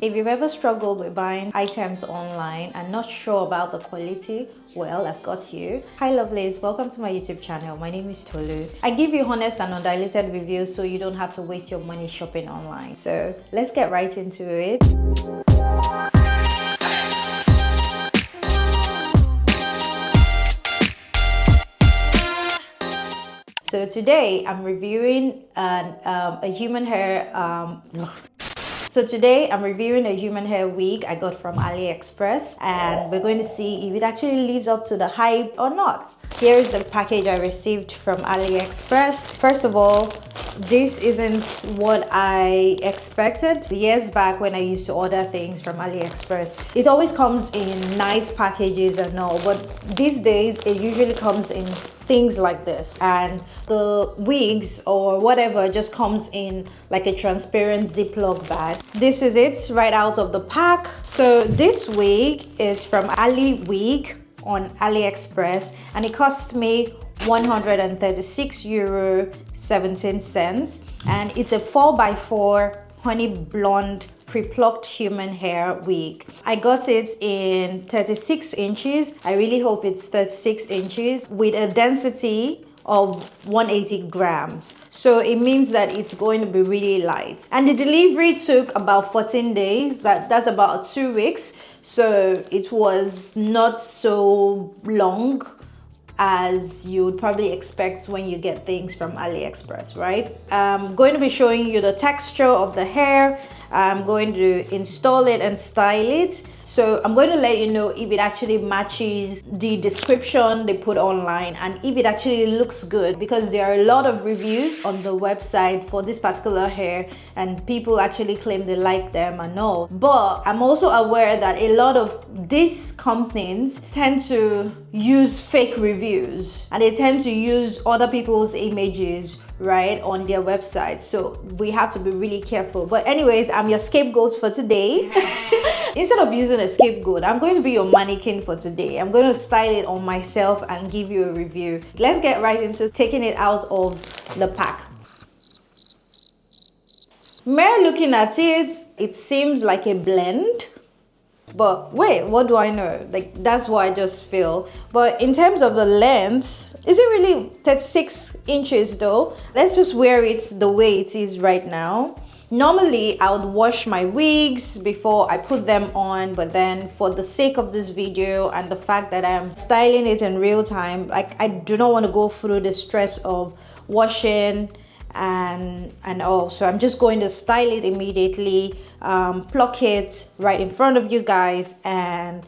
If you've ever struggled with buying items online and not sure about the quality, well, I've got you. Hi lovelies, welcome to my YouTube channel. My name is Tolu. I give you honest and undiluted reviews so you don't have to waste your money shopping online. So let's get right into it. So today I'm reviewing a human hair wig I got from AliExpress, and we're going to see if it actually lives up to the hype or not. Here is the package I received from AliExpress. First of all, this isn't what I expected. Years back when I used to order things from AliExpress, it always comes in nice packages and all, but these days it usually comes in things like this, and the wigs or whatever just comes in like a transparent Ziploc bag. This is it right out of the pack. So this wig is from AliWig on AliExpress, and it cost me €136.17, and it's a 4x4 honey blonde pre-plucked human hair wig. I got it in 36 inches. I really hope it's 36 inches with a density of 180 grams. So it means that it's going to be really light. And the delivery took about 14 days. That's about 2 weeks. So it was not so long as you would probably expect when you get things from AliExpress, right? I'm going to be showing you the texture of the hair. I'm going to install it and style it. So I'm going to let you know if it actually matches the description they put online and if it actually looks good, because there are a lot of reviews on the website for this particular hair and people actually claim they like them and all. But I'm also aware that a lot of these companies tend to use fake reviews and they tend to use other people's images right on their website, so we have to be really careful. But anyways, I'm your scapegoat for today. Instead of using a scapegoat, I'm going to be your mannequin for today. I'm going to style it on myself and give you a review. Let's get right into taking it out of the pack. Mere looking at it, it seems like a blend. But wait, what do I know? Like, that's what I just feel. But in terms of the length, is it really 36 inches though? Let's just wear it the way it is right now. Normally, I would wash my wigs before I put them on, but then for the sake of this video and the fact that I'm styling it in real time, like, I do not want to go through the stress of washing and all. So I'm just going to style it immediately, pluck it right in front of you guys. And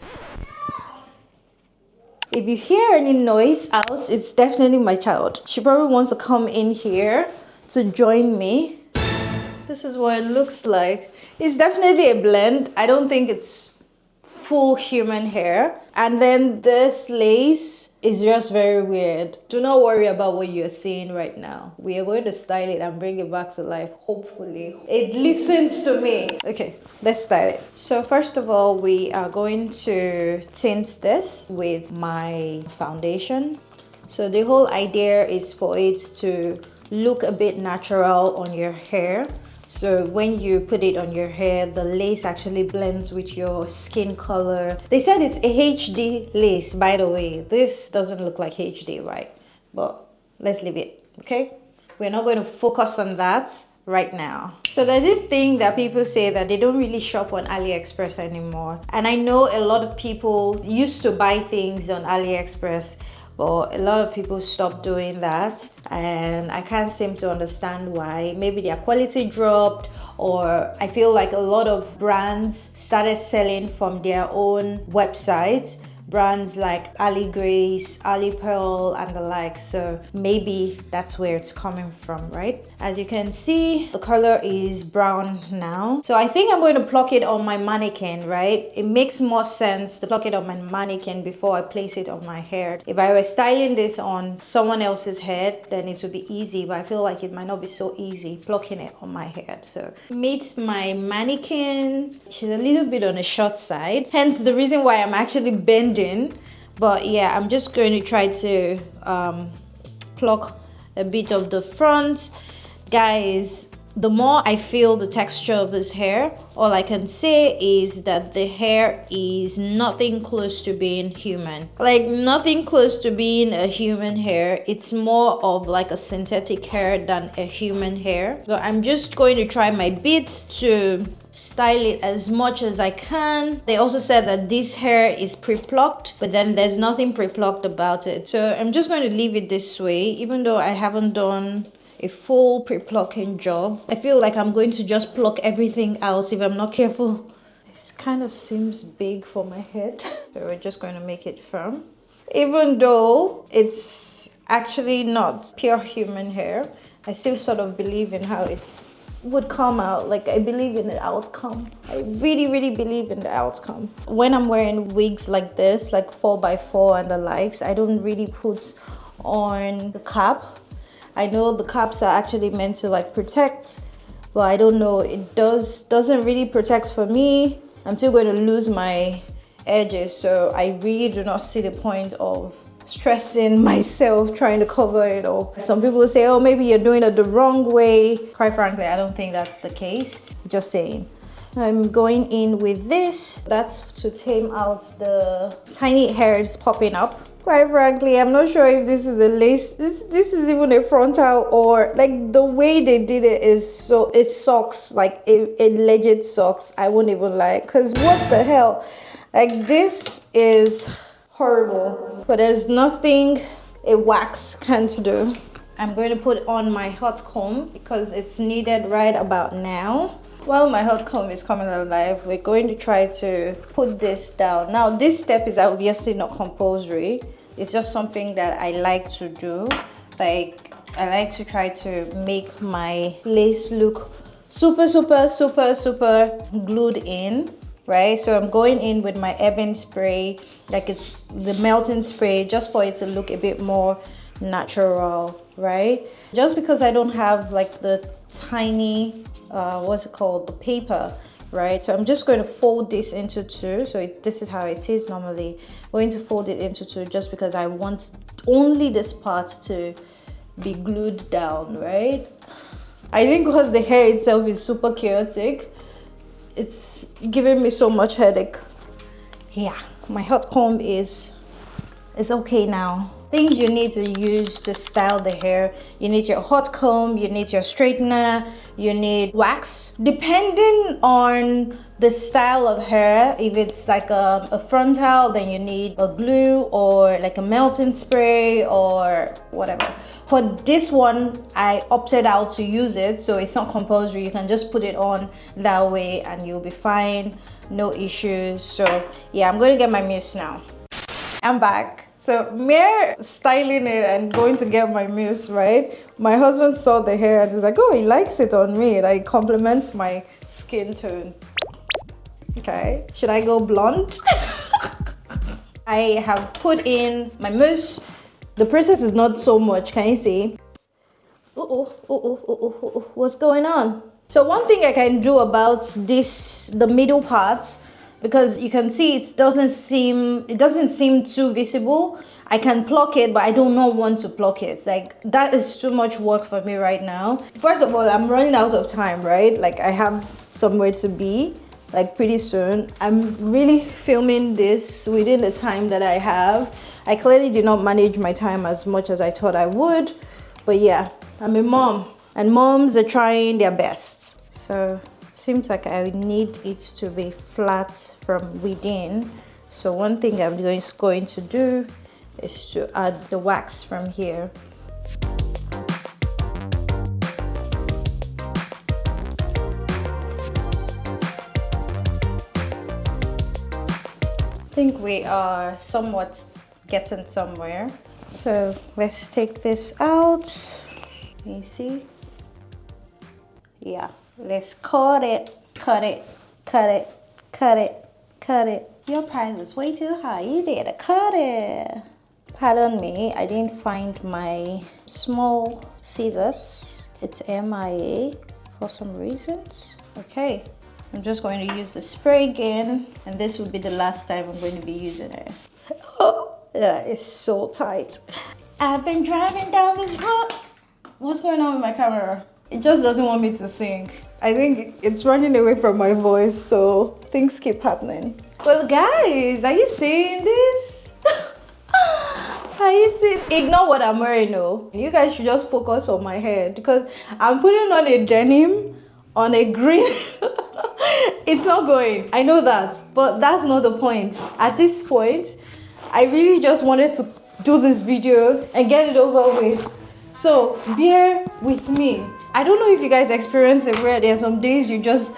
if you hear any noise out, it's definitely my child. She probably wants to come in here to join me. This is what it looks like. It's definitely a blend. I don't think it's full human hair. And then this lace is just very weird. Do not worry about what you're seeing right now. We are going to style it and bring it back to life, hopefully. It listens to me. Okay, let's style it. So first of all, we are going to tint this with my foundation. So the whole idea is for it to look a bit natural on your hair. So when you put it on your hair, the lace actually blends with your skin color. They said it's a HD lace, by the way. This doesn't look like HD, right? But let's leave it, okay? We're not going to focus on that right now. So there's this thing that people say that they don't really shop on AliExpress anymore. And I know a lot of people used to buy things on AliExpress, but a lot of people stopped doing that, and I can't seem to understand why. Maybe their quality dropped, or I feel like a lot of brands started selling from their own websites. Brands like Ali Grace, Ali Pearl, and the like. So maybe that's where it's coming from, right? As you can see, the color is brown now. So I think I'm going to pluck it on my mannequin, right? It makes more sense to pluck it on my mannequin before I place it on my hair. If I were styling this on someone else's head, then it would be easy, but I feel like it might not be so easy plucking it on my head. So meet my mannequin. She's a little bit on the short side, hence the reason why I'm actually bending. But yeah, I'm just going to try to pluck a bit of the front. Guys, the more I feel the texture of this hair, all I can say is that the hair is nothing close to being human. Like nothing close to being a human hair. It's more of like a synthetic hair than a human hair. So I'm just going to try my best to style it as much as I can. They also said that this hair is pre-plucked, but then there's nothing pre-plucked about it. So I'm just going to leave it this way, even though I haven't done a full pre-plucking job. I feel like I'm going to just pluck everything out if I'm not careful. It kind of seems big for my head. So we're just going to make it firm. Even though it's actually not pure human hair, I still sort of believe in how it would come out. Like I believe in the outcome. I really believe in the outcome. When I'm wearing wigs like this, like 4x4 and the likes, I don't really put on the cap. I know the caps are actually meant to like protect, but I don't know, it doesn't really protect for me. I'm still going to lose my edges, so I really do not see the point of stressing myself trying to cover it up. Some people say, oh, maybe you're doing it the wrong way. Quite frankly, I don't think that's the case. Just saying. I'm going in with this. That's to tame out the tiny hairs popping up. Quite frankly, I'm not sure if this is a lace, this is even a frontal, or like the way they did it is so, it sucks, like it legit sucks. I won't even lie, because what the hell? Like this is horrible, but there's nothing a wax can't do. I'm going to put on my hot comb because it's needed right about now. While my hot comb is coming alive, we're going to try to put this down. Now, this step is obviously not compulsory. It's just something that I like to do. Like, I like to try to make my lace look super glued in, right? So I'm going in with my ebony spray, like it's the melting spray, just for it to look a bit more natural, right? Just because I don't have like the tiny what's it called, the paper, right? So I'm just going to fold this into two. So this is how it is normally. I'm going to fold it into two just because I want only this part to be glued down, right? I think because the hair itself is super chaotic, it's giving me so much headache. Yeah, my hot comb is okay now. Things you need to use to style the hair: you need your hot comb, you need your straightener, you need wax. Depending on the style of hair, if it's like a frontal, then you need a glue or like a melting spray or whatever. For this one, I opted out to use it, so it's not compulsory. You can just put it on that way and you'll be fine, no issues. So yeah, I'm going to get my mousse now. I'm back. So mere styling it and going to get my mousse, right? My husband saw the hair and he's like, oh, he likes it on me. Like, complements my skin tone. Okay, should I go blonde? I have put in my mousse. The process is not so much, can you see? What's going on? So one thing I can do about this, the middle parts, because you can see it doesn't seem too visible. I can pluck it, but I do not want to pluck it. Like, that is too much work for me right now. First of all, I'm running out of time, right? Like, I have somewhere to be, like, pretty soon. I'm really filming this within the time that I have. I clearly did not manage my time as much as I thought I would. But yeah, I'm a mom, and moms are trying their best. So seems like I need it to be flat from within. So one thing I'm going to do is to add the wax from here. I think we are somewhat getting somewhere. So let's take this out. You see? Yeah. Let's cut it. Your price is way too high. You need to cut it. Pardon me, I didn't find my small scissors. It's MIA for some reasons. Okay, I'm just going to use the spray again, and this will be the last time I'm going to be using it. Oh, that is so tight. I've been driving down this road. What's going on with my camera? It just doesn't want me to sing. I think it's running away from my voice, so things keep happening. Well, guys, are you seeing this? Are you seeing? Ignore what I'm wearing, though. You guys should just focus on my hair because I'm putting on a denim on a green. It's not going. I know that, but that's not the point. At this point, I really just wanted to do this video and get it over with. So bear with me. I don't know if you guys experience it where there are some days you just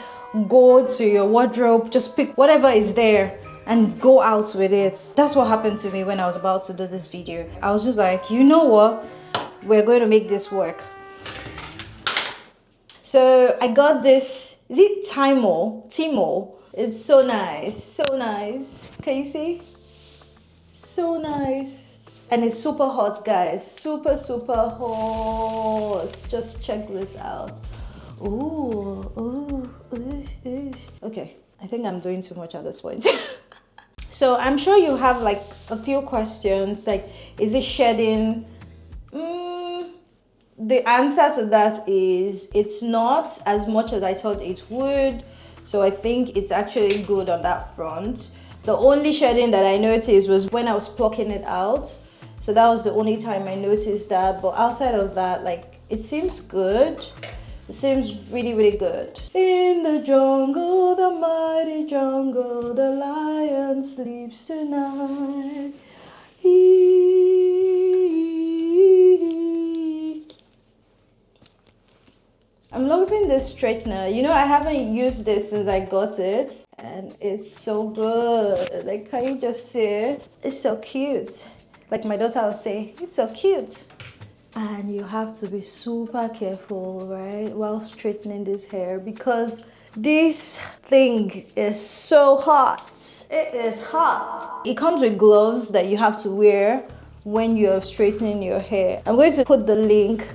go to your wardrobe, just pick whatever is there and go out with it. That's what happened to me when I was about to do this video. I was just like, you know what? We're going to make this work. So I got this, is it Timo? It's so nice, so nice. Can you see? So nice. And it's super hot, guys. Super hot. Just check this out. Ooh. Okay, I think I'm doing too much at this point. So I'm sure you have like a few questions, like, is it shedding? The answer to that is it's not as much as I thought it would. So I think it's actually good on that front. The only shedding that I noticed was when I was plucking it out. So that was the only time I noticed that. But outside of that, like, it seems good. It seems really good. In the jungle, the mighty jungle, the lion sleeps tonight. I'm loving this straightener. You know, I haven't used this since I got it. And it's so good. Like, can you just see it? It's so cute. Like my daughter will say, it's so cute. And you have to be super careful, right, while straightening this hair because this thing is so hot. It is hot. It comes with gloves that you have to wear when you're straightening your hair. I'm going to put the link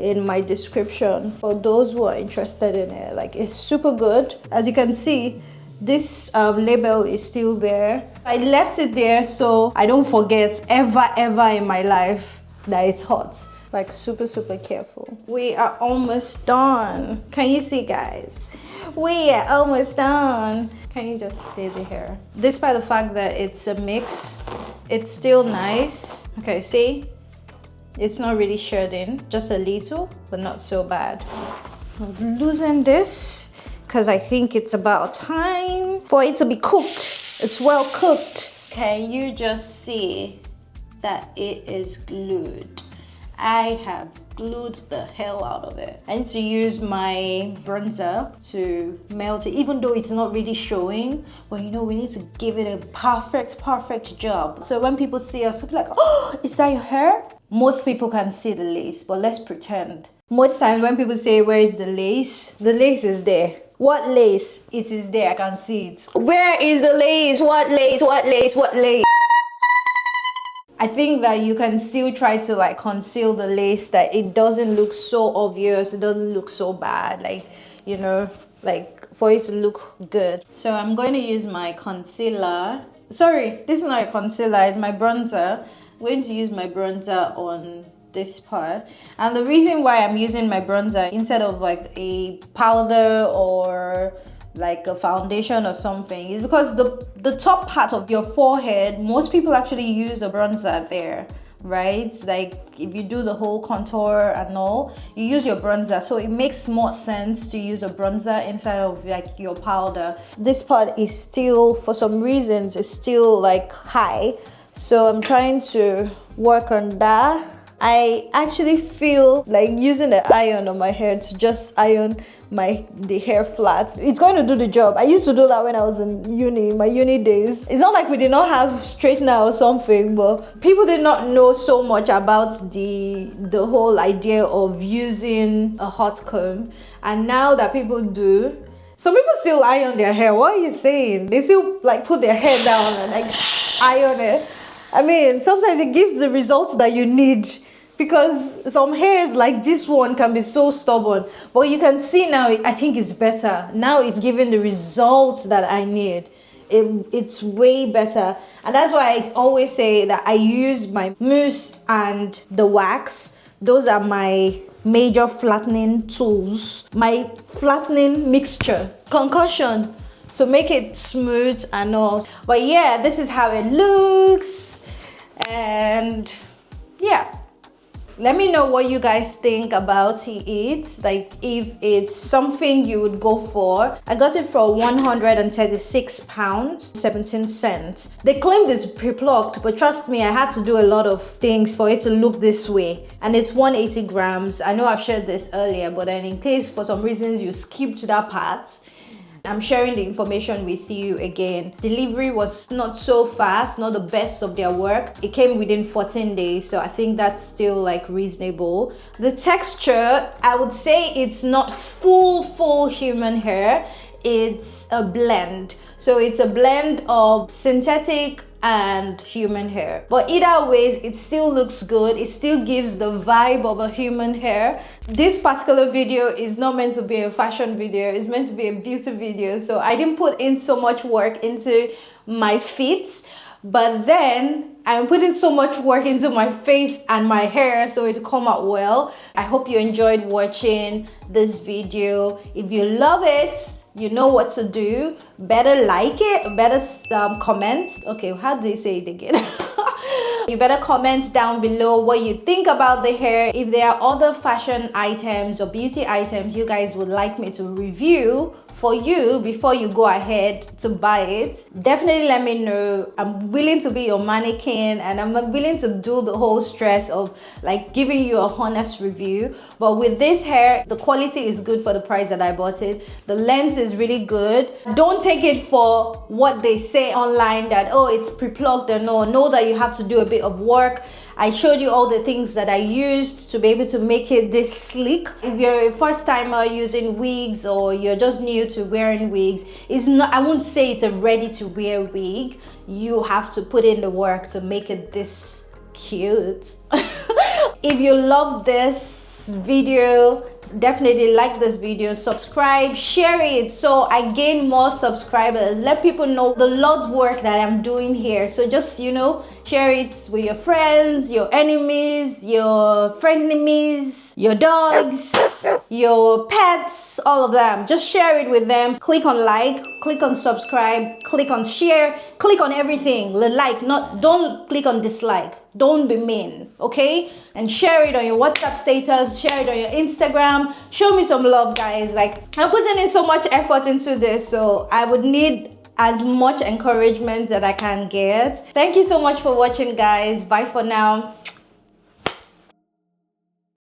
in my description for those who are interested in it. Like, it's super good. As you can see, this label is still there. I left it there so I don't forget ever in my life that it's hot. Like, super careful. We are almost done. Can you see, guys? We are almost done. Can you just see the hair? Despite the fact that it's a mix, it's still nice. Okay, see? It's not really shedding, just a little, but not so bad. I'll loosen this because I think it's about time for it to be cooked. It's well cooked. Can you just see that it is glued? I have glued the hell out of it. I need to use my bronzer to melt it, even though it's not really showing. But you know, we need to give it a perfect job. So when people see us, they'll be like, oh, is that your hair? Most people can see the lace, but let's pretend. Most times when people say, where is the lace? The lace is there. What lace? It is there, I can see it. Where is the lace? What lace? What lace? What lace? I think that you can still try to like conceal the lace, that it doesn't look so obvious, it doesn't look so bad, like, you know, like for it to look good. So I'm going to use my concealer. Sorry, this is not a concealer, it's my bronzer. I'm going to use my bronzer on this part. And the reason why I'm using my bronzer instead of like a powder or like a foundation or something is because the top part of your forehead, most people actually use a bronzer there, right? Like if you do the whole contour and all, you use your bronzer, so it makes more sense to use a bronzer instead of like your powder. This part is still, for some reasons, it's still like high, so I'm trying to work on that. I actually feel like using the iron on my hair to just iron the hair flat. It's going to do the job. I used to do that when I was in uni, my uni days. It's not like we did not have straightener or something, but people did not know so much about the whole idea of using a hot comb. And now that people do, some people still iron their hair. What are you saying? They still like put their hair down and like iron it. I mean, sometimes it gives the results that you need, because some hairs like this one can be so stubborn, but you can see now, I think it's better. Now it's giving the results that I need. It's way better. And that's why I always say that I use my mousse and the wax. Those are my major flattening tools, my flattening mixture, concussion, to make it smooth and all. But yeah, this is how it looks. And yeah, let me know what you guys think about it, like if it's something you would go for. I got it for 136 pounds 17 cents. They claimed it's pre-plucked, but trust me, I had to do a lot of things for it to look this way. And it's 180 grams. I know I've shared this earlier, but then in case for some reasons you skipped that part, I'm sharing the information with you again. Delivery was not so fast, not the best of their work. It came within 14 days, so I think that's still like reasonable. The texture, I would say it's not full human hair. It's a blend. So it's a blend of synthetic and human hair, but either ways it still looks good. It still gives the vibe of a human hair. This particular video is not meant to be a fashion video, it's meant to be a beauty video, so I didn't put in so much work into my feet, but then I'm putting so much work into my face and my hair so it will come out well. I hope you enjoyed watching this video. If you love it, you know what to do. Better like it, better comment. Okay, how do you say it again? You better comment down below what you think about the hair. If there are other fashion items or beauty items you guys would like me to review for you before you go ahead to buy it, definitely let me know. I'm willing to be your mannequin, and I'm willing to do the whole stress of like giving you a honest review. But with this hair, the quality is good for the price that I bought it. The length is really good. Don't take it for what they say online that, oh, it's pre-plucked, or no. Know that you have to do a bit of work. I showed you all the things that I used to be able to make it this sleek. If you're a first timer using wigs, or you're just new to wearing wigs, it's not, I wouldn't say it's a ready to wear wig. You have to put in the work to make it this cute. If you love this video, definitely like this video, subscribe, share it so I gain more subscribers. Let people know the Lord's work that I'm doing here. So just, you know, share it with your friends, your enemies, your frenemies, your dogs, your pets, all of them. Just share it with them. Click on like, click on subscribe, click on share, click on everything. Like, don't click on dislike. Don't be mean, okay? And share it on your WhatsApp status, share it on your Instagram. Show me some love, guys. Like, I'm putting in so much effort into this, so I would need as much encouragement that I can get. Thank you so much for watching, guys. Bye for now.